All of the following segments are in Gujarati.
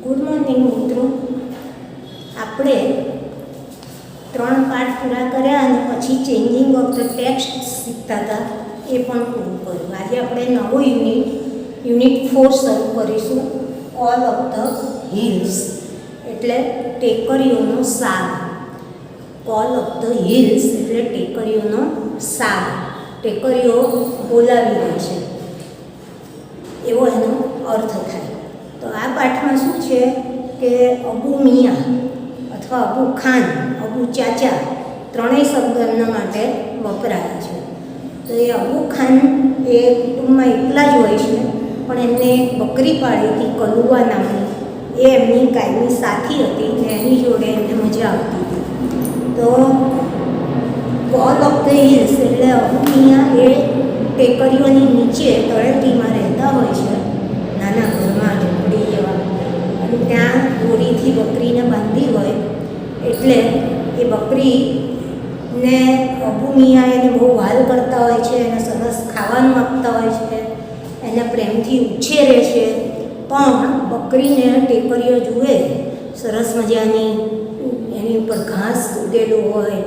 ગુડ મોર્નિંગ મિત્રો. આપણે 3 પાઠ પૂરા કર્યા અને પછી ચેન્જિંગ ઓફ ધ ટેક્સ્ટ શીખતા હતા, એ પણ પૂરું કર્યું. આજે આપણે નવું યુનિટ 4 શરૂ કરીશું. ઓલ ઓફ ધ હિલ્સ એટલે ટેકરીઓનો સાગ. ઓલ ઓફ ધ હિલ્સ એટલે ટેકરીઓનો સાગ. ટેકરીઓ બોલાવી રહી છે એવો એનો અર્થ થાય. તો આ પાઠમાં શું છે કે અબુ મિયા અથવા અબુ ખાન, અબુ ચાચા ત્રણેય શબ્દ એમના માટે વપરાયા છે. તો એ અબુ ખાન એ કુટુંબમાં એકલા જ હોય છે, પણ એમને એક બકરી પાળી હતી કલુઆ નામની. એ એમની કાયમી સાથી હતી ને એની જોડે એમને મજા આવતી હતી. તો ઓલ ઓફ ધ હિલ્સ એટલે અબુ મિયા એ ટેકરીઓની નીચે તળેટીમાં રહેતા હોય છે, નાના ઘરમાં ઝૂંપડી જેવા. અને ત્યાં દોરીથી બકરીને બાંધી હોય એટલે એ બકરીને અબુ મિયા એને બહુ વાલ કરતા હોય છે, એને સરસ ખાવાનું આપતા હોય છે, એને પ્રેમથી ઉછેરે છે. પણ બકરીને ટેકરીઓ જુએ સરસ મજાની એની ઉપર ઘાસ ઉગેલું હોય,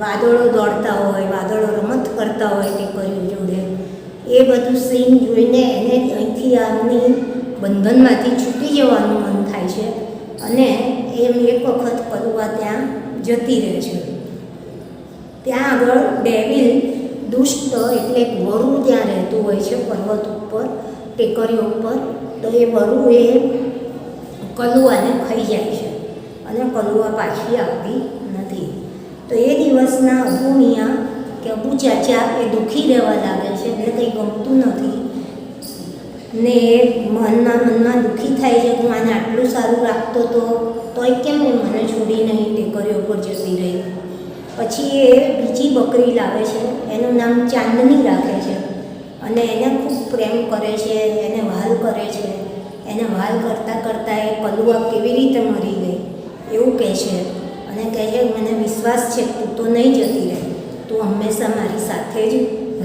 વાદળો દોડતા હોય, વાદળો રમત કરતા હોય ટેકરીઓ જોડે, એ બધું સીન જોઈને એને અહીંથી આમની બંધનમાંથી છૂટી જવાનું મન થાય છે. અને એમ એક વખત કલુઆ ત્યાં જતી રહે છે. ત્યાં આગળ ડેવિલ દુષ્ટ એટલે એક વરુ ત્યાં રહેતું હોય છે પર્વત ઉપર, ટેકરીઓ ઉપર. તો એ વરુ એ કલુઆને ખાઈ જાય છે અને કલુઆ પાછી આવતી નથી. તો એ દિવસના અબુ મિયા કે અબુ ચાચા એ દુઃખી રહેવા લાગે છે, એટલે કંઈ ગમતું નથી ને મનમાં દુઃખી થાય છે કે મને આટલું સારું રાખતો હતો તોય કેમ મને છોડી નહીં ટેકરીઓ પર જતી રહી. પછી એ બીજી બકરી લાવે છે, એનું નામ ચાંદની રાખે છે અને એને ખૂબ પ્રેમ કરે છે, એને વહાલ કરે છે. એને વહાલ કરતાં કરતાં એ કલુઆ કેવી રીતે મરી ગઈ એવું કહે છે અને કહે છે મને વિશ્વાસ છે તું તો નહીં જતી રહે, તું હંમેશા મારી સાથે જ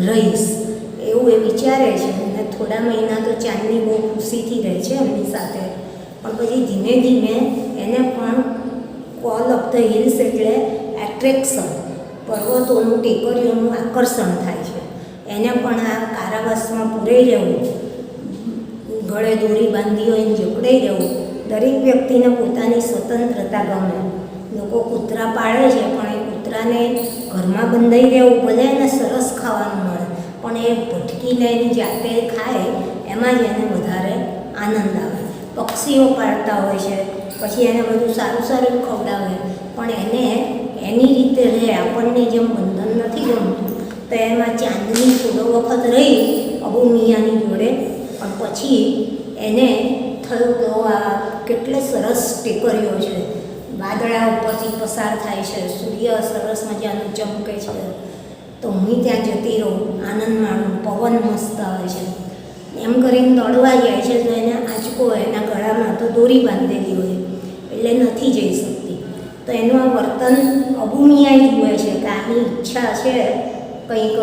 રહીશ એવું એ વિચારે છે. અને થોડા મહિના તો ચાંદની બહુ ખુશીથી રહે છે એમની સાથે, પણ પછી ધીમે ધીમે એને પણ ઓલ ઓફ ધ હિલ્સ એટલે એટ્રેક્શન, પર્વતોનું ટેકરીઓનું આકર્ષણ થાય છે. એને પણ આ કારાવાસમાં પૂરાઈ રહેવું, ગળે દોરી બાંધી હોય એને જકડાઈ રહેવું. દરેક વ્યક્તિને પોતાની સ્વતંત્રતા ગમે. લોકો કૂતરા પાળે છે, પણ એ કૂતરાને ઘરમાં બંધાઈ રહેવું, ભલે એને સરસ ખાવાનું મળે, પણ એ ભટકીને એની જાતે ખાય એમાં જ એને વધારે આનંદ આવે. પક્ષીઓ પાળતા હોય છે, પછી એને બધું સારું સારું ખવડાવે, પણ એને એની રીતે રહે. આપણને જેમ બંધન નથી ગમતું, તો એમાં ચાંદની થોડો વખત રહી અબુ મિયાની જોડે, પણ પછી એને થયું કે આ કેટલે સરસ ટેકરીઓ છે, વાદળા ઉપરથી પસાર થાય છે, સૂર્ય સરસ મજાનું ચમકે છે, તો હું ત્યાં જતી રહું, આનંદ માણું, પવન મસ્ત આવે છે. એમ કરીને દોડવા જાય છે તો એને આંચકો એના ગળામાં તો દોરી બાંધેલી હોય એટલે નથી જઈ શકતી. તો એનું આ વર્તન અબુ મિયા જુએ છે કે આની ઈચ્છા છે કંઈક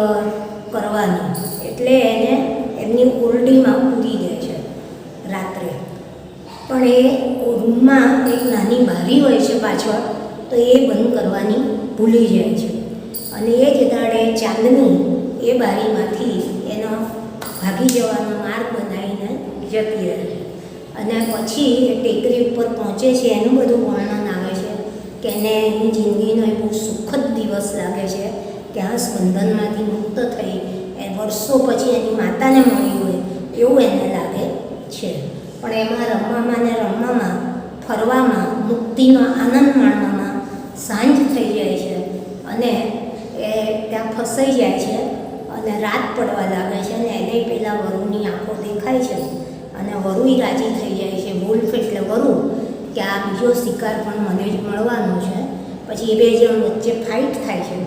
કરવાની, એટલે એને એમની ઓરડીમાં પૂરી દે છે રાત્રે. પણ એ રૂમમાં એક નાની બારી હોય છે પાછળ, તો એ બંધ કરવાની ભૂલી જાય છે. અને એ જ દાડે ચાંદની એ બારીમાંથી એનો ભાગી જવાનો માર્ગ બનાવીને જતી રહે છે. અને પછી એ ટેકરી ઉપર પહોંચે છે, એનું બધું વર્ણન આવે છે કે એને એની જિંદગીનો એ બહુ સુખદ દિવસ લાગે છે કે આ બંધનમાંથી મુક્ત થઈ એ વર્ષો પછી એની માતાને મળી હોય એવું એને લાગે છે. પણ એમાં રમવામાં ને રમવામાં, ફરવામાં, મુક્તિનો આનંદ માણવામાં સાંજ થઈ જાય છે અને એ ત્યાં ફસાઈ જાય છે અને રાત પડવા લાગે છે. અને એને પહેલાં વરુની આંખો દેખાય છે અને વરુય રાજી થઈ જાય છે. વુલ્ફ એટલે વરુ, કે આ બીજો શિકાર પણ મને જ મળવાનો છે. પછી એ બે જણ વચ્ચે ફાઇટ થાય છે.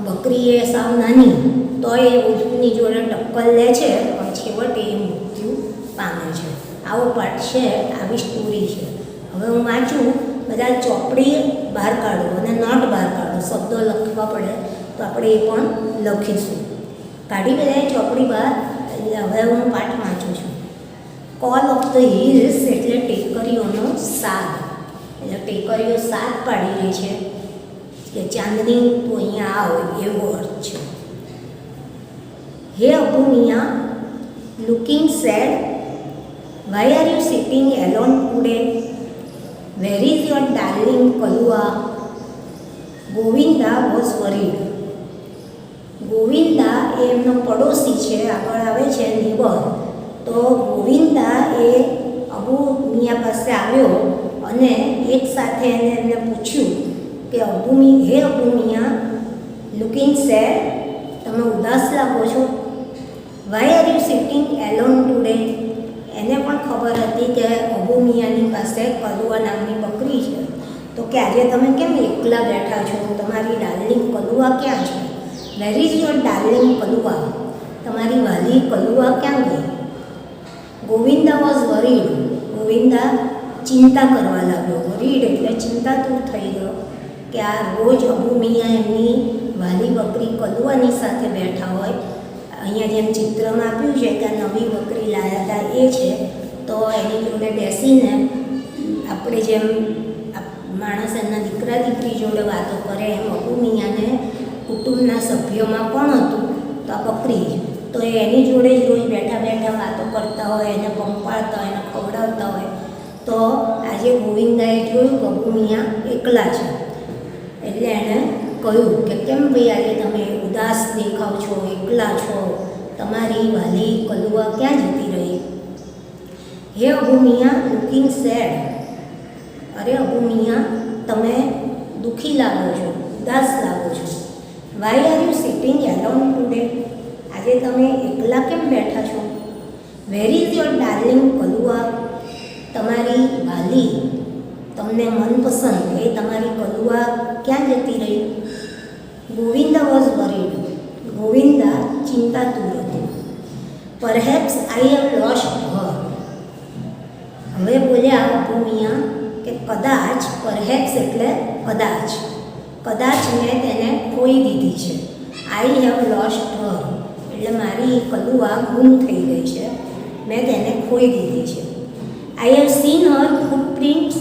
બકરી એ સાવ નાની તો એ વુલ્ફની જોડે ટક્કર લે છે, પણ છેવટે એ મૃત્યુ પામે છે. આવો પાઠ છે, આવી સ્ટોરી છે. હવે હું વાંચું, બધા ચોપડી બહાર કાઢો અને નોટ બહાર કાઢો. શબ્દો લખવા પડે તો આપણે એ પણ લખીશું. કાઢી બધાએ ચોપડી બહાર. હવે હું પાઠ વાંચું છું. કોલ ઓફ ધ હિલ્સ એટલે ટેકરીઓનો સાદ, એટલે ટેકરીઓ સાદ પાડી રહી છે કે ચાંદની તું અહીંયા આવ, એવો અર્થ છે. Hey Abu Mian, looking sad, why are you sitting alone today? Where is your darling Kalua? Govinda was worried. Govinda એ એમનો પડોશી છે, આગળ આવે છે નેબર. તો ગોવિંદા એ અબુ મિયા પાસે આવ્યો અને એક સાથે એમને પૂછ્યું કે hey Abu Mian, looking sad, તમે ઉદાસ લાગો છો. Why are you sitting alone today? એને પણ ખબર હતી કે અબુ મિયાની પાસે કલુઆ નામની બકરી છે, તો કે આજે તમે કેમ એકલા બેઠા છો? તમારી ડાર્લિંગ કલુઆ ક્યાં છે? વેર ઇઝ યોર ડાર્લિંગ કલુઆ? તમારી વાલી કલુઆ ક્યાં ગઈ? Govinda was worried. ગોવિંદા ચિંતા કરવા લાગ્યો. વરીડ એટલે ચિંતાતુર થઈ ગયો કે આ રોજ અબુ મિયા એમની વાલી બકરી કલુઆની સાથે બેઠા હોય. અહીંયા જેમ ચિત્રમાં આપ્યું છે કે આ નવી બકરી લાવ્યા હતા એ છે, તો એની જોડે બેસીને આપણે જેમ માણસ એના દીકરા દીકરી જોડે વાતો કરે એમ અબુ મિયાને કુટુંબના સભ્યોમાં પણ હતું તો આ બકરી, તો એની જોડે જ રોજ બેઠા બેઠા વાતો કરતા હોય, એને પંપાળતા હોય, એને ખવડાવતા હોય. તો આજે ગોવિંદાએ જોયું કે અબુ મિયા એકલા છે, એટલે એણે કહ્યું કે કેમ ભાઈ આજે તમે ઉદાસ દેખાવ છો, એકલા છો, તમારી વાલી કલુઆ ક્યાં જતી રહી? હે અબુ મિયા, લુકિંગ સેડ. અરે અબુ મિયા, તમે દુઃખી લાગો છો, ઉદાસ લાગો છો. Why are you sitting alone today? આજે તમે એકલા કેમ બેઠા છો? Where is your darling Kalua? તમારી વાલી, તમને મનપસંદ એ તમારી કલુઆ ક્યાં જતી રહી? Govinda was worried. ગોવિંદા ચિંતાતુર હતી. Perhaps I have lost her. હવે બોલ્યા અબુ મિયા કે કદાચ, પરહેપ્સ એટલે કદાચ, કદાચ મેં તેને ખોઈ દીધી છે. આઈ હેવ લોસ્ટ હર એટલે મારી કલુઆ ગુમ થઈ ગઈ છે, મેં તેને ખોઈ દીધી છે. I have seen Har footprints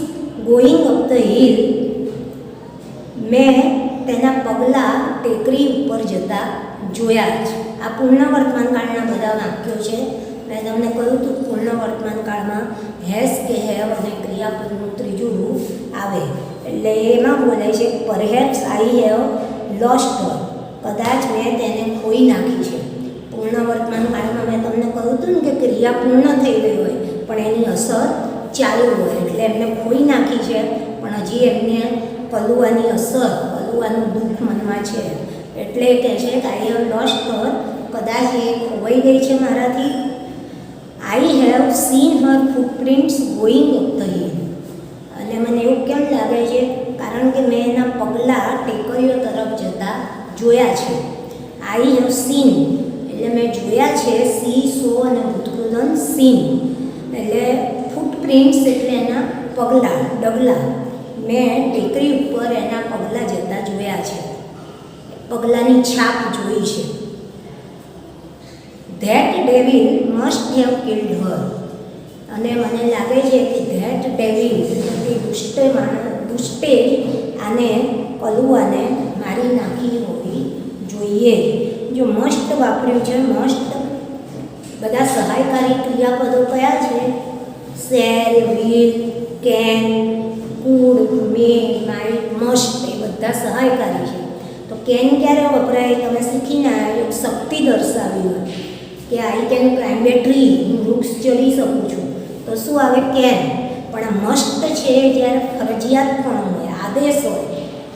going up the hill. મેં તેના પગલાં ટેકરી ઉપર જતા જોયા છે. આ પૂર્ણ વર્તમાનકાળના બધા વાક્યો છે. મેં તમને કહ્યું હતું પૂર્ણ વર્તમાનકાળમાં હેઝ કે હેવ અને ક્રિયાપદનું ત્રીજું રૂપ આવે, એટલે એમાં બોલાય છે પરહેપ્સ આઈ હેવ લોસ્ટ હર, કદાચ મેં તેને ખોઈ નાખી છે. પૂર્ણ વર્તમાનકાળમાં મેં તમને કહ્યું હતું ને કે ક્રિયા પૂર્ણ થઈ ગઈ હોય પણ એની અસર ચાલુ હોય, એટલે એમને ખોઈ નાખી છે પણ હજી એમને કલુઆની અસર, કલુઆનું દુઃખ મનમાં છે, એટલે કહે છે કે આઈ હેવ લોસ્ટ હર, કદાચ એ ખોવાઈ ગઈ છે મારાથી. I have seen Har footprints going up the hill. અને મને એવું કેમ લાગે છે? કારણ કે મેં એના પગલાં ટેકરીઓ તરફ જતા જોયા છે. આઈ હેવ સીન એટલે મેં જોયા છે, સી, સો અને ભૂતકૃદન સીન, એટલે ફૂટપ્રિન્ટ્સ એટલે એના પગલાં, ડગલા. મેં ટેકરી ઉપર એના પગલાં જતા જોયા છે, પગલાંની છાપ જોઈ છે. That devil must have killed her. અને મને લાગે છે કે ધેટ ડેવિલ એ દુષ્ટે આને કલુઆને મારી નાખી હોવી જોઈએ. જો મસ્ટ વાપર્યું છે, મસ્ટ બધા સહાયકારી ક્રિયાપદો કયા છે? Shall, will, can, could, may, might, must, એ બધા સહાયકારી છે. તો કેન ક્યારે વપરાય? તમે શીખીને આવ્યો શક્તિ દર્શાવી હોય કે I can climb A tree, હું વૃક્ષ ચડી શકું છું, તો શું આવે? કેન. પણ આ મસ્ટ છે જ્યારે ફરજિયાત પણ હોય, આદેશ હોય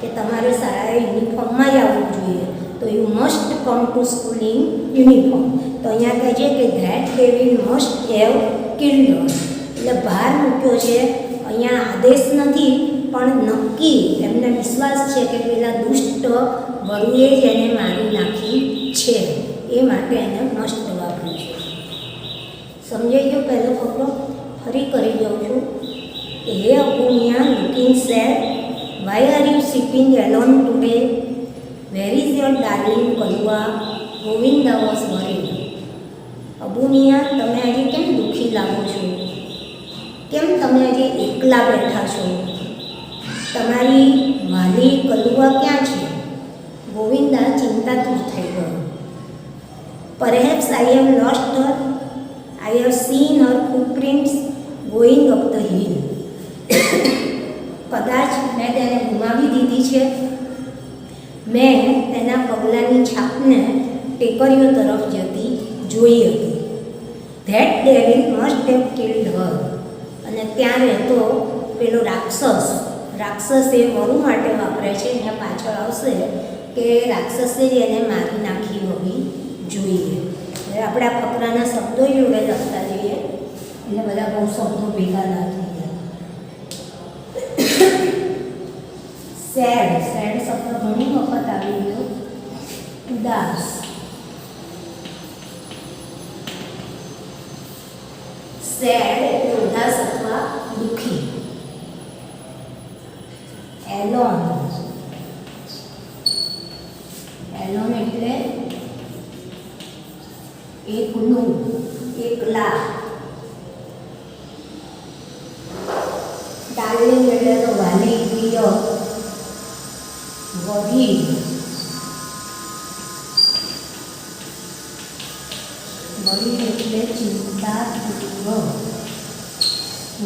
કે તમારે શાળાએ યુનિફોર્મમાં જ આવવું જોઈએ, તો you must come to school in uniform. તો અહીંયા કહે છે કે that devil must have killed her, એટલે ભાર મૂક્યો છે અહીંયા, આદેશ નથી પણ નક્કી એમને વિશ્વાસ છે કે પેલા દુષ્ટ વરુએ જ એને મારી નાખી છે, એ માટે એને મસ્ટ વાપર્યું છે. સમજાઈ ગયો પહેલો ફકરો? ફરી કરી જાઉં છું કે hey Abu Mian, looking sad, why are you sitting alone today? Where is your darling Kalua? Govinda was worried. Abu Mian, તમે આજે કેમ દુઃખી લાગો છો? કેમ તમે આજે એકલા બેઠા છો? તમારી વાલી કલુઆ ક્યાં છે? ગોવિંદા ચિંતાતુર થઈ ગયો. Perhaps I have lost her. I have seen her footprints going up the hill. કદાચ મેં તેને ગુમાવી દીધી છે. મેં તેના પગલાંની છાપને ટેકરીઓ તરફ જતી જોઈ હતી. That devil must have killed her. અને ત્યાં રહેતો પેલો રાક્ષસ એ વરુ માટે વાપરે છે. અહીંયા પાછળ આવશે કે રાક્ષસે જ એને મારી નાખી હોવી જોઈએ. હવે આપણે આ ફકરાના શબ્દો જોડે લખતા જઈએ એટલે બધા બહુ શબ્દો ભેગા ના થઈ જાય. સેડ શબ્દ ઘણી વખત આવી ગયો. ઉદાસ, સેડ એટલે ઉદાસ અથવા દુઃખી. એલોન એટલે એકલું, એકલા. ડાર્લિંગ એટલે તો વાલી, પ્રિય. વરીડ એટલે ચિંતાતુર.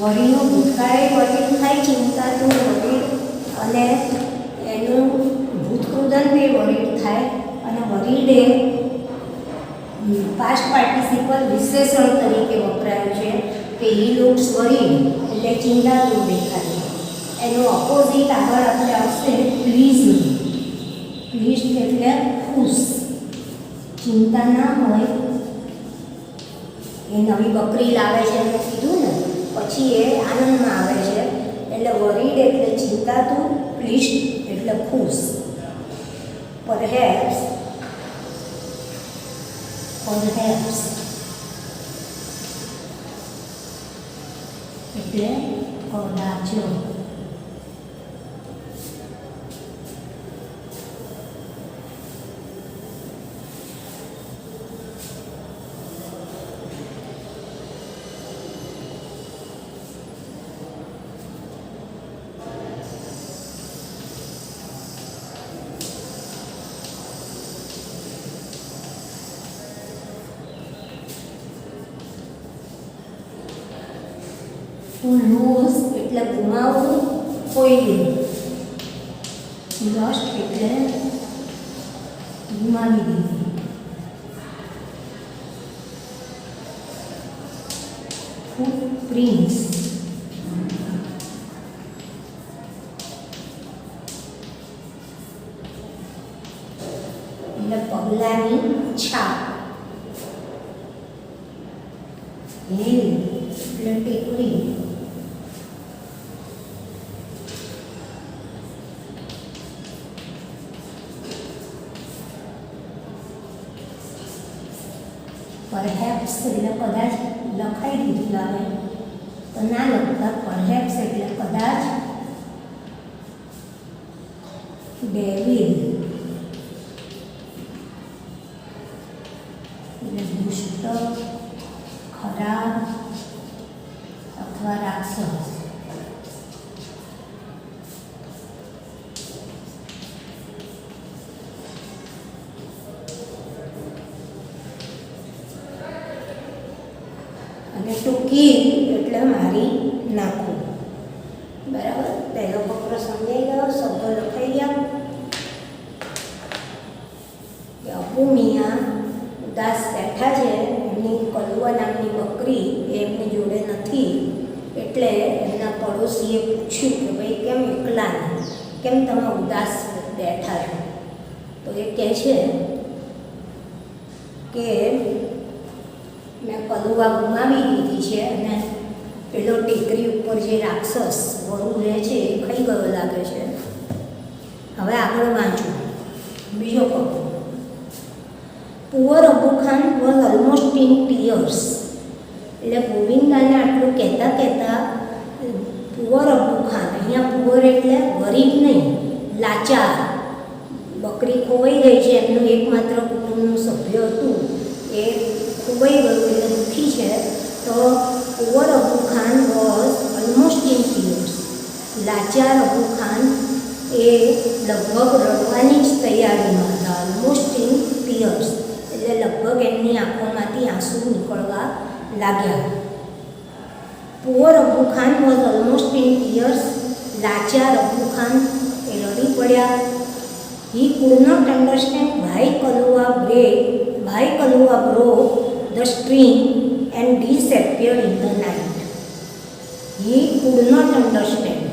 વરીનું ભૂતકાળે વરીડ થાય, ચિંતાતુર વરીડ, અને એનું ભૂતકૃદન તે વરીડ થાય. અને વરીડ એ પાસ્ટ પાર્ટિસિપલ વિશેષણ તરીકે વપરાયું છે કે હી લુક્સ વરીડ એટલે ચિંતાતુર દેખાય. એનું ઓપોઝિટ આગળ આપણે આવશે પ્લીઝડ. પ્લીઝડ એટલે ખુશ. ચિંતા ના હોય, એ નવી બકરી લાવે છે એમ કીધું ને, પછી એ આનંદમાં આવે છે. એટલે વરીડ એટલે ચિંતાતુર, પ્લીઝડ એટલે ખુશ. પરહેપ્સ એટલે કદાચ. To lose એટલે ગુમાવવું, ખોઈ દેવું. Lost એટલે ગુમાવી દીધી. Footprints એટલે પગલાંની છાપ. હિલ એટલે ટેકરી. પરહેપ્સ એટલે કદાચ લખાઈ દીધું આવે તો ના લખતા. પરહેપ્સ એટલે કદાચ. ડેવિલ એટલે દુષ્ટ, ખરાબ અથવા રાક્ષસ. અને ટુ કિલ એટલે મારી નાખવું. બરાબર, પહેલો ફકરો સમજાઈ ગયો, શબ્દો લખાઈ ગયા. અપુ મિયા ઉદાસ બેઠા છે. એમની કલુઆ નામની બકરી એમની જોડે નથી. એટલે એમના પડોશીએ પૂછ્યું કે ભાઈ કેમ એકલા ને, કેમ તમે ઉદાસ બેઠા છો? તો એ કહે છે કે મેં કલુઆ ગુમાવી દીધી છે અને પેલો ટેકરી ઉપર જે રાક્ષસ વરુ રહે છે એ ખાઈ ગયો લાગે છે. હવે આગળ વાંચું. બીજો ફકરો. Poor Abu Khan was almost in tears. એટલે ગોવિંદાને આટલું કહેતા પુઅર અબુ ખાન, અહીંયા પુઅર એટલે ગરીબ નહીં, લાચાર. બકરી ખોવાઈ ગઈ છે, એમનું એકમાત્ર કુટુંબનું સભ્ય હતું, એ ખોવાઈ ગયું એટલે દુઃખી છે. તો પુઅર અબુ ખાન વોઝ લાચાર અબુ ખાન એ લગભગ રડવાની જ તૈયારીમાં હતા, ઓલમોસ્ટ ઇન ટીયર્સ, એટલે લગભગ એમની આંખોમાંથી આંસુ નીકળવા લાગ્યા. Poor Abu Khan was almost in tears. લાચાર અબુ ખાન એ રડી પડ્યા. He could not understand why Kaluwa broke the string and disappeared in the night. He could not understand.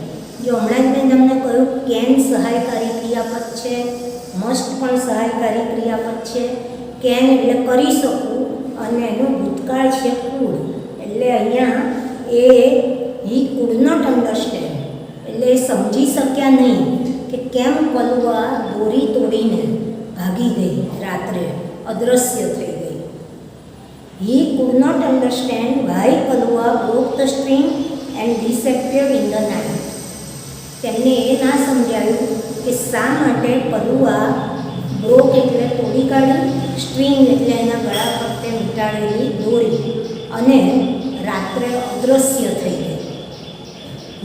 જો હમણાં જ મેં તમને કહ્યું કેન સહાયકારી ક્રિયાપદ છે, મસ્ટ પણ સહાયકારી ક્રિયાપદ છે. કેન એટલે કરી શકું અને એનું ભૂતકાળ છે કુડ, એટલે અહીંયા he could not understand એટલે એ સમજી શક્યા નહીં કે કેમ કલુઆ દોરી તોડીને ભાગી ગઈ, રાત્રે અદૃશ્ય થઈ ગઈ. He could not understand why Kaluwa broke the string and disappeared in the night. તેમને એ ના સમજાયું કે શા માટે કલુઆ બ્રોક એટલે તોડી કાઢી, સ્ટ્રિંગ એટલે એના ગળા ફરતે વીંટાળેલી દોરી, અને રાત્રે અદૃશ્ય થઈ ગઈ.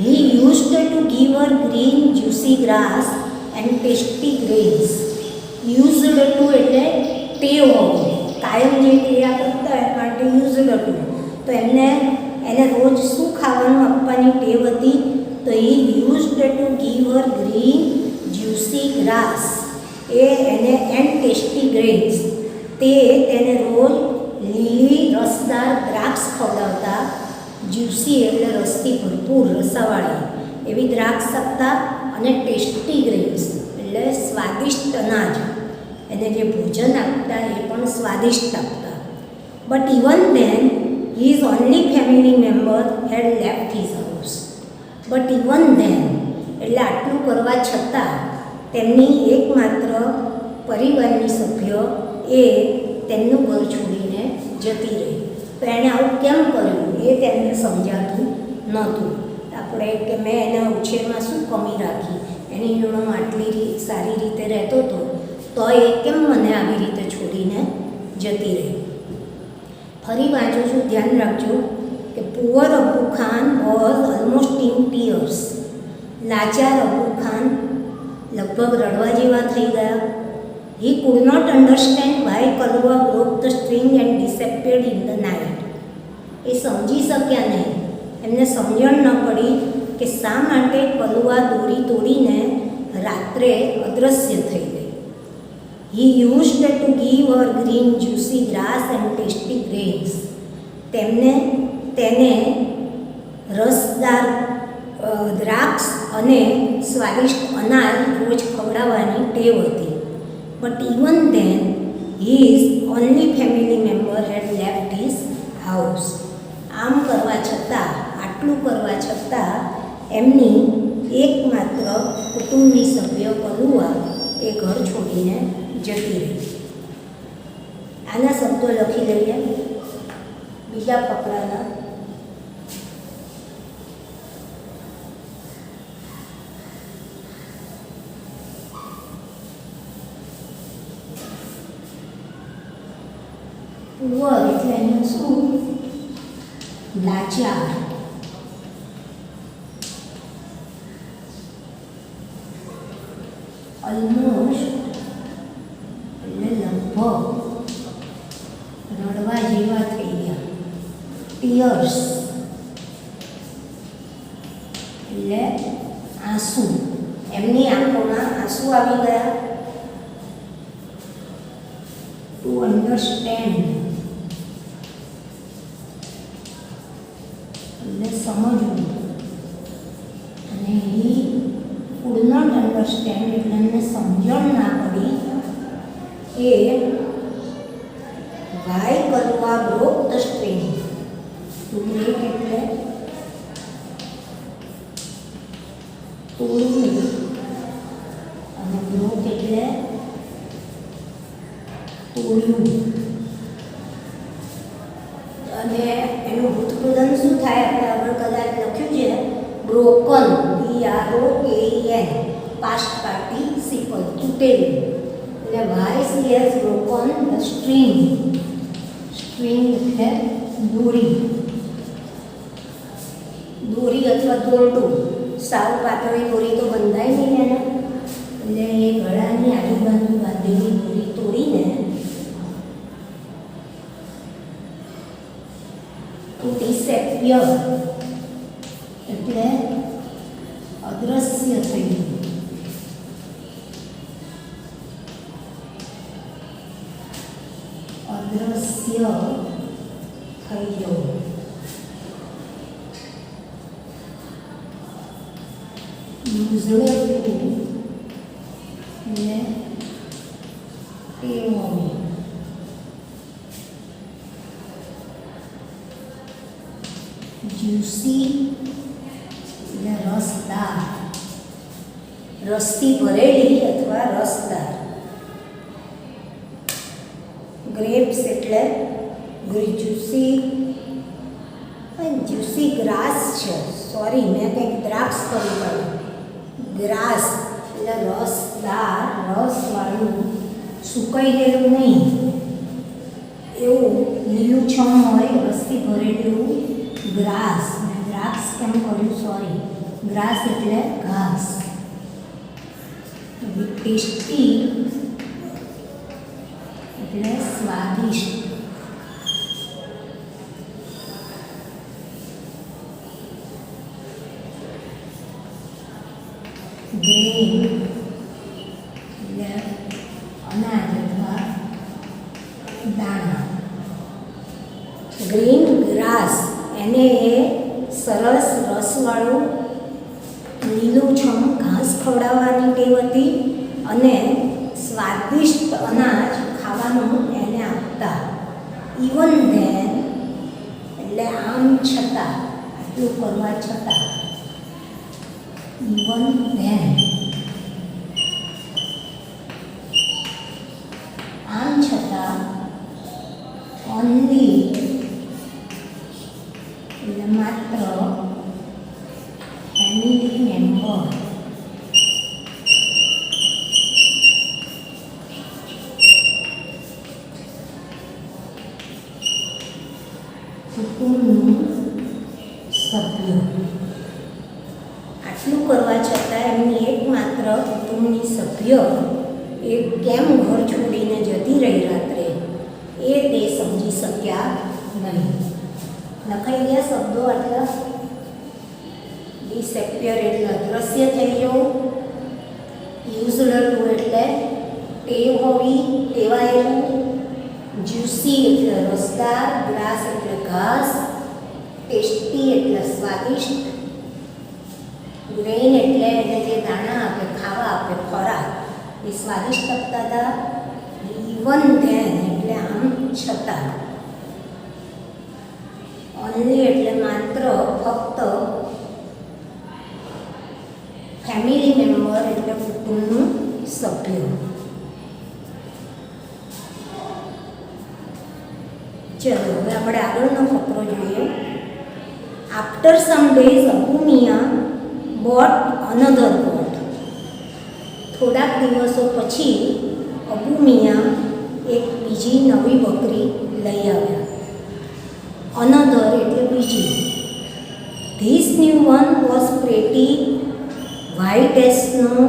He used to give her green juicy grass and tasty grains. Used to એટલે ટેવ હોવી, કાયમ જે ક્રિયા કરતા એ માટે યુઝડ ટુ. તો એને રોજ શું ખાવાનું આપવાની ટેવ હતી? તો એ used to give her green juicy grass એને એન્ડ ટેસ્ટી ગ્રેન્સ, તેને રોજ લીલી રસદાર દ્રાક્ષ ખવડાવતા. જ્યુસી એટલે રસથી ભરપૂર, રસાવાળી એવી દ્રાક્ષ આપતા, અને ટેસ્ટી ગ્રેન્સ એટલે સ્વાદિષ્ટ અનાજ, એને જે ભોજન આપતા એ પણ સ્વાદિષ્ટ આપતા. But even then his only family member head left his house. But even then એટલે આટલું કરવા છતાં તેમની એકમાત્ર પરિવારની સભ્ય એ તેમનું ઘર છોડીને જતી રહી. તો એણે આવું કેમ કર્યું એ તેમને સમજાતું નહોતું. આપણે કે મેં એના ઉછેરમાં શું કમી રાખી, એની જોડે હું આટલી સારી રીતે રહેતો હતો, તો એ કેમ મને આવી રીતે છોડીને જતી રહી. ફરી વાંચું છું, ધ્યાન રાખજો કે poor Abu Khan was almost in tears. લાચાર અબુ ખાન લગભગ રડવા જેવા થઈ ગયા. He could not understand why Kaluwa broke the string and disappeared in the night. એ સમજી શક્યા નહીં, એમને સમજણ ન પડી કે શા માટે કલુઆ દોરી તોડીને રાત્રે અદૃશ્ય થઈ ગઈ. He used to give her green juicy grass and tasty grains. તેને રસદાર દ્રાક્ષ અને સ્વાદિષ્ટ અનાજ રોજ ખવડાવવાની ટેવ હતી. But even then his only family member head left his house. આમ કરવા છતાં, આટલું કરવા છતાં એમની એકમાત્ર કુટુંબની સભ્ય કલુઆ એ ઘર છોડીને જતી રહી. આના શબ્દો લખી લઈએ બીજા ફકરાના. પુઅર એટલે એનું શું? લાચાર. ઓલમોસ્ટ એટલે લગભગ, રડવા જેવા થઈ ગયા. ટીયર્સ એટલે આંસુ, એમની આંખોમાં આંસુ આવી ગયા. ટુ અન્ડરસ્ટેન્ડ એટલે સમજવું, અને હી કુડ નોટ અન્ડરસ્ટેન્ડ એટલે એમને સમજણ ના પડી કે why Kalua broke the string. To break એટલે તોડવું, અને બ્રોક એટલે તોડ્યું. અને એનું ભૂતપ્રધાન શું થાય? આપણે આગળ કદાચ લખ્યું છે બ્રોકન, BROKEN, પાસ્ટ પાર્ટિસિપલ, તૂટેલું. એટલે why she has broken the string. String એટલે દોરી, દોરી અથવા દોરડું. સાવ પાતળી દોરી તો બંધાય નહીં એને, એટલે એ ગળાની આજુબાજુ બાંધેલી દોરી તોડીને ડિસેપિયર એટલે અદ્રશ્ય થઈ ગયું. અદ્રશ્ય થઈ ગયું. યુઝલેસ ને ટેમોમી. જ્યુસી એટલે રસદાર, રસથી ભરેલી અથવા રસદાર. ગ્રેપ્સ એટલે જ્યુસી, જ્યુસી ગ્રાસ છે, સોરી મેં કંઈક દ્રાક્ષ કરી પડ્યું. ગ્રાસ એટલે રસદાર, રસવાળું, સુકાઈ ગયેલું નહીં એવું લીલુંછમ હોય, રસથી ભરેલું ગ્રાસ. મેં દ્રાક્ષ કેમ કર્યું, સોરી. ગ્રાસ એટલે ઘાસ. ટેસ્ટી એટલે સ્વાદિષ્ટ. ગ્રેન એટલે અનાજ અથવા દાણા. ગ્રીન ગ્રાસ એને એ સરસ રસવાળું લીલુંછમ ઘાસ ખવડાવવાની ટેવ હતી અને સ્વાદિષ્ટ અનાજ ખાવાનું એને આપતા. ઇવન ધેન એટલે આમ છતાં, આટલું કરવા છતાં. ઇવન ધેન આમ છતાં. ઓનલી એટલે માત્ર. ફેમિલી મેમ્બર કુટુંબનું સભ્ય. આટલું કરવા છતાં એમની એકમાત્ર કુટુંબની સભ્ય એ કેમ ઘર છોડીને જતી રહી રાત્રે એ તે સમજી શક્યા નહીં. લખાઈ ગયા શબ્દો આટલા. ડિસેપિયર એટલે અદ્રશ્ય થઈ જવું. યુઝલેસ એટલે ટેવ હોવી, ટેવાયેલું. જ્યુસી એટલે રસદાર, ગ્રાસ એટલે ઘાસ, ટેસ્ટી એટલે સ્વાદિષ્ટ, ગ્રેન એટલે એને જે દાણા આપે, ખાવા આપે, ખોરાક એ સ્વાદિષ્ટ આપતા હતા. ઇવન ધેન એટલે આમ છતાં. ઓનલી એટલે માત્ર, ફક્ત. ફેમિલી મેમ્બર એટલે કુટુંબનું સભ્ય. ચલો હવે આપણે આગળનો ફકરો જોઈએ. After some days Abu Mian bought another goat. થોડાક દિવસો પછી અબુ મિયા એક બીજી નવી બકરી લઈ આવ્યા. અનધર એટલે બીજી. This new one was pretty, white as snow,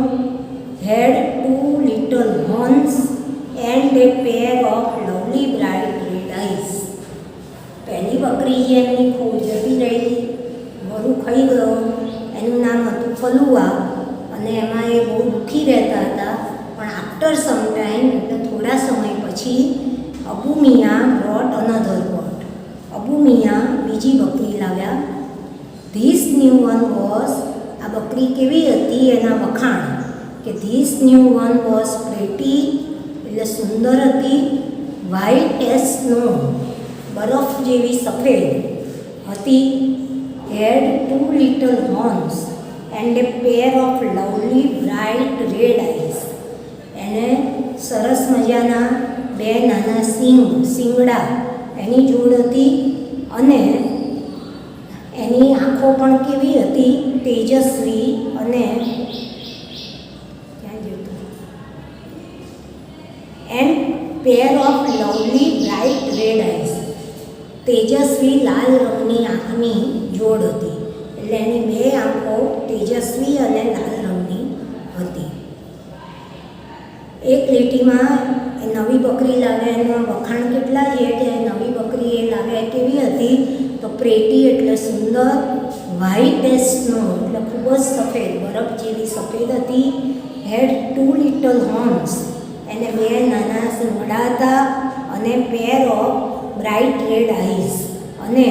had two little horns and a pair of lovely bright red eyes. પહેલી બકરી જે એમની ખૂબ જતી રહી, વરુ ખાઈ ગયો, એનું નામ હતું ફલુઆ અને એમાં એ બહુ દુઃખી રહેતા હતા. પણ આફ્ટર સમ ટાઈમ એટલે થોડા સમય પછી Abu Mian brought another goat. Abu Mian બીજી બકરી લાવ્યા. ધીસ ન્યૂ વન વોઝ, આ બકરી કેવી હતી એના વખાણ કે this new one was pretty એટલે સુંદર હતી. વ્હાઇટ એઝ સ્નો બરફ જેવી સફેદ હતી. Had two little horns and a pair of lovely bright red eyes. એને સરસ મજાના બે નાના શિંગડા એની જોડ હતી અને એની આંખો પણ કેવી હતી, તેજસ્વી અને ક્યાં જોતું and pair of lovely bright red eyes. તેજસ્વી લાલ રંગની આંખની જોડ હતી એટલે એની બે આંખો તેજસ્વી અને લાલ રંગની હતી. એક લીટીમાં એ નવી બકરી લાવે એના વખાણ કેટલા છે કે નવી બકરી એ લાવે કેવી હતી તો પ્રેટી એટલે સુંદર, વ્હાઇટ એઝ સ્નો એટલે ખૂબ જ સફેદ, બરફ જેવી સફેદ હતી. હેડ 2 લિટલ હોર્ન્સ, એને 2 નાના શિંગડા હતા અને pair of bright red eyes, અને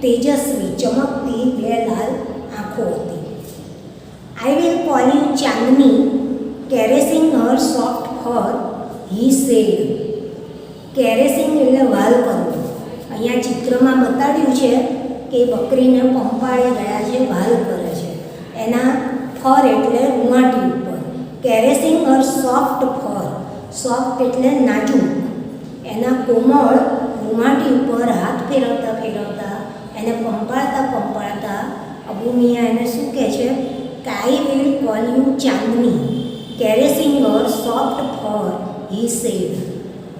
તેજસ્વી ચમકતી 2 લાલ આંખો હતી. I will call you Chandni caressing her soft fur, he said. Caressing એટલે વાલ કરવું. અહીંયા ચિત્રમાં બતાડ્યું છે કે બકરીને પંપાળી રહ્યા છે, વાલ કરે છે. એના ફર એટલે રૂંવાટી ઉપર. કેરેસિંગ હર સોફ્ટ ફર, સોફ્ટ એટલે નાજુક. એના કોમળ રૂંવાટી ઉપર હાથ ફેરવતા ફેરવતા એને પંપાળતા અબુ મિયા એને શું કહે છે કે I will call you Chandni caressing her soft fur, he said.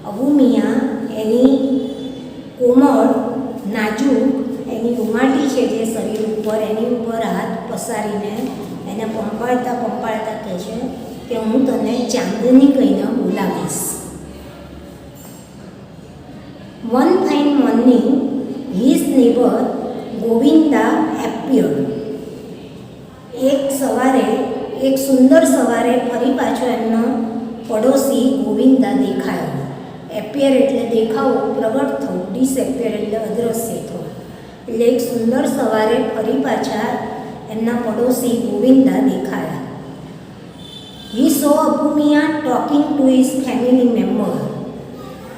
Abu Mian એની કોમળ નાજુક એની રૂંવાટી છે જે શરીર ઉપર, એની ઉપર હાથ પસારીને એને પંપાળતા કહે છે કે હું તને ચાંદની કહીને બોલાવીશ. One fine morning his neighbour Govinda appeared. એક સુંદર સવારે ફરી પાછો એમનો પડોશી ગોવિંદા દેખાયો. એપિયર એટલે દેખાવો, પ્રગટ થવું. ડિસએપિયર એટલે અદૃશ્ય થવું. એટલે એક સુંદર સવારે ફરી પાછા એમના પડોશી ગોવિંદા દેખાયા. He saw Abu Mian talking to his family member.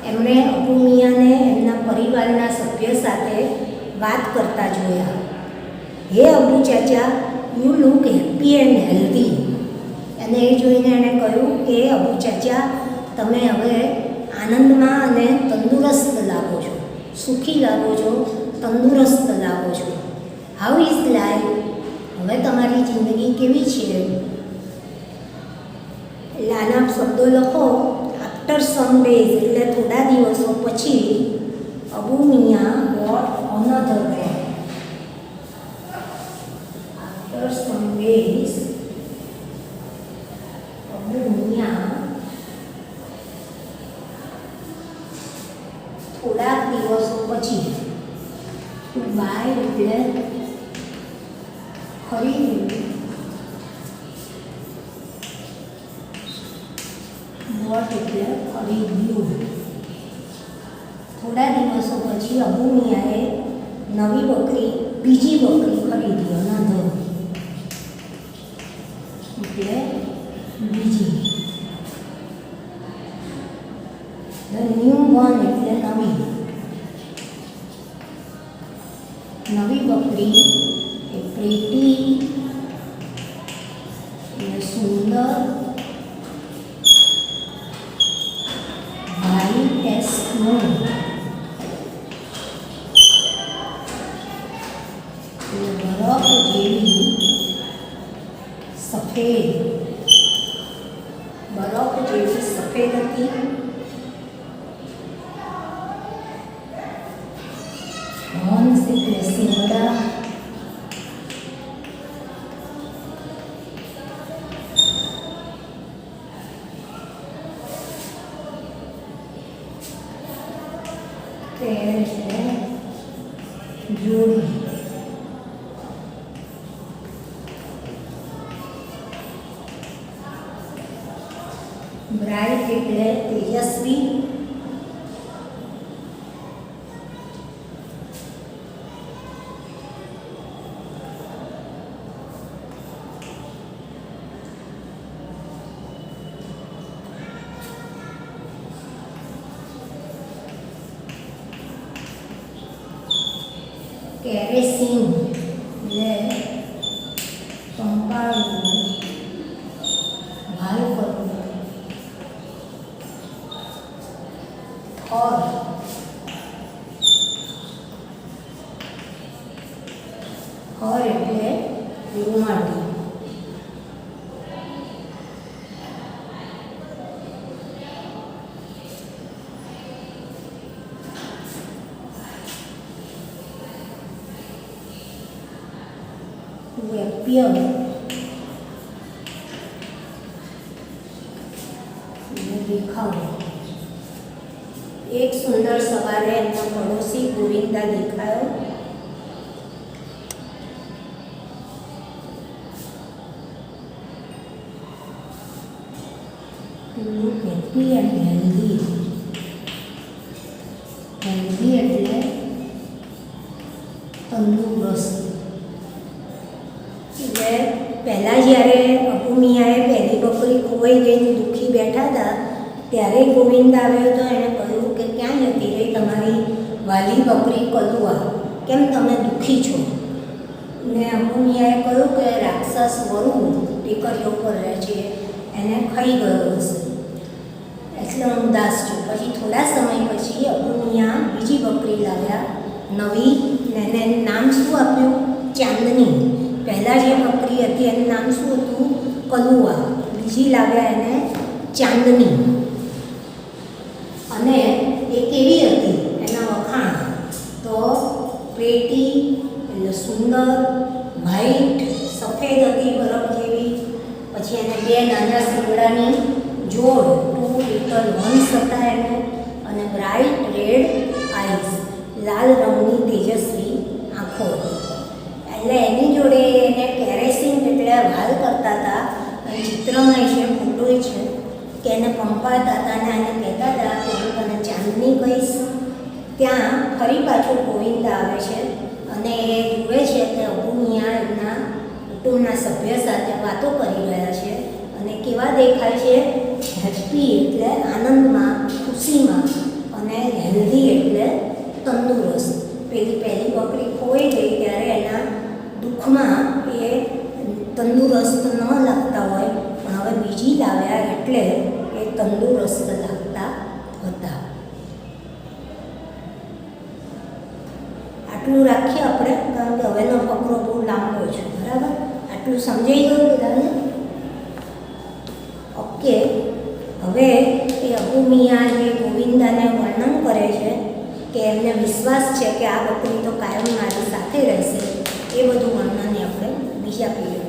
Abu અબુ મિયાને એમના પરિવારના સભ્ય સાથે વાત કરતા જોયા. Hey Abu chacha, you look happy and healthy. અને એ જોઈને એણે કહ્યું કે અબુ ચાચા, તમે હવે આનંદમાં અને તંદુરસ્ત લાગો છો, સુખી લાગો છો, તંદુરસ્ત લાગો છો. How is life? હવે તમારી જિંદગી કેવી છે? એટલે આના શબ્દો લખો. આફ્ટર સમ ડેઝ એટલે થોડા દિવસો પછી Abu Mian got another dog. After some days Abu Mian થોડાક દિવસો પછી, બાય એટલે ખરીદ્યું, વોટ એટલે ખરીદ્યું. થોડા દિવસો પછી અબુ મિયાએ બીજી બકરી ખરીદી. અનધર એટલે બીજી. ધ ન્યૂ વન એટલે નવી બકરી એ પ્રેટી એટલે સુંદર, વ્હાઇટ એઝ સ્નો એટલે બરફ જેવી સફેદ, બરફ જેવી સફેદ હતી. હોર્ન્સ એટલે શિંગડા. પેર એટલે જોડી. બ્રાઇટ એટલે તેજસ્વી. કેરેસિંગ એટલે પંપાળવું, વાલ કરવું. ફર એટલે રૂંવાટી. યજ્ઞ દેખાવો. એક સુંદર સવારે એમનો પડોશી ગોવિંદા દેખાયો. Happy and healthy. હેલ્ધી એટલે તંદુરસ્ત. એટલે પહેલાં જ્યારે અપુમિયાએ પહેલી બકરી ખોવાઈ ગઈને દુઃખી બેઠા હતા ત્યારે ગોવિંદ આવ્યો હતો. એણે કહ્યું કે ક્યાં જતી રહી તમારી વાલી બકરી કલુઆ, કેમ તમે દુઃખી છો? ને અપુમિયાએ કહ્યું કે રાક્ષસ વરુ ટીકરીઓ પર રહે છે, એને ખાઈ ગયો હશે એટલે હું ઉદાસ છું. પછી થોડા સમય પછી અપુમિયા બીજી બકરી લાવ્યા, નવી, ને એને નામ શું આપ્યું? ચાંદની. પહેલાં જે બકરી હતી એનું નામ શું હતું? કલુઆ. બીજી લાવ્યા એને ચાંદની. અને એ કેવી હતી એના વખાણ તો પ્રેટી એટલે સુંદર, વ્હાઈટ સફેદ હતી બરફ જેવી. પછી એને બે નાના શિંગડાની જોડ, 2 લિટલ હોર્ન્સ હતા એને, અને બ્રાઇટ રેડ આઈઝ, લાલ રંગની તેજસ્વી આંખો હતી. એટલે એની જોડે એને કેરેસિંગ એટલે વાલ કરતા હતા. અને ચિત્રમાં છે, ફોટો છે કે એને પંપાતા હતા અને એને કહેતા હતા કે હું તને ચાંદની કહીશ. ત્યાં ફરી પાછું ગોવિંદ આવે છે અને એ જુએ છે કે અપુમિયા એમના કુટુંબના સભ્ય સાથે વાતો કરી રહ્યા છે અને કેવા દેખાય છે? હેપી એટલે આનંદમાં, ખુશીમાં, અને હેલ્ધી એટલે તંદુરસ્ત. પહેલી બકરી ખોઈ ગઈ ત્યારે એના દુઃખમાં એ તંદુરસ્ત ન લાગતા હોય, પણ હવે બીજી લાવ્યા એટલે એ તંદુરસ્ત લાગતા હતા. આટલું રાખીએ આપણે, કારણ કે હવેનો ફકરો બહુ લાંબો છે. બરાબર? આટલું સમજાઈ ગયું બધાને? ઓકે. હવે એ અપુમિયા જે ગોવિંદાને વર્ણન કરે છે કે એમને વિશ્વાસ છે કે આ બકરી તો કાયમ મારી સાથે રહેશે, એ બધું વર્ણન આપણે બીજા પીરિયડ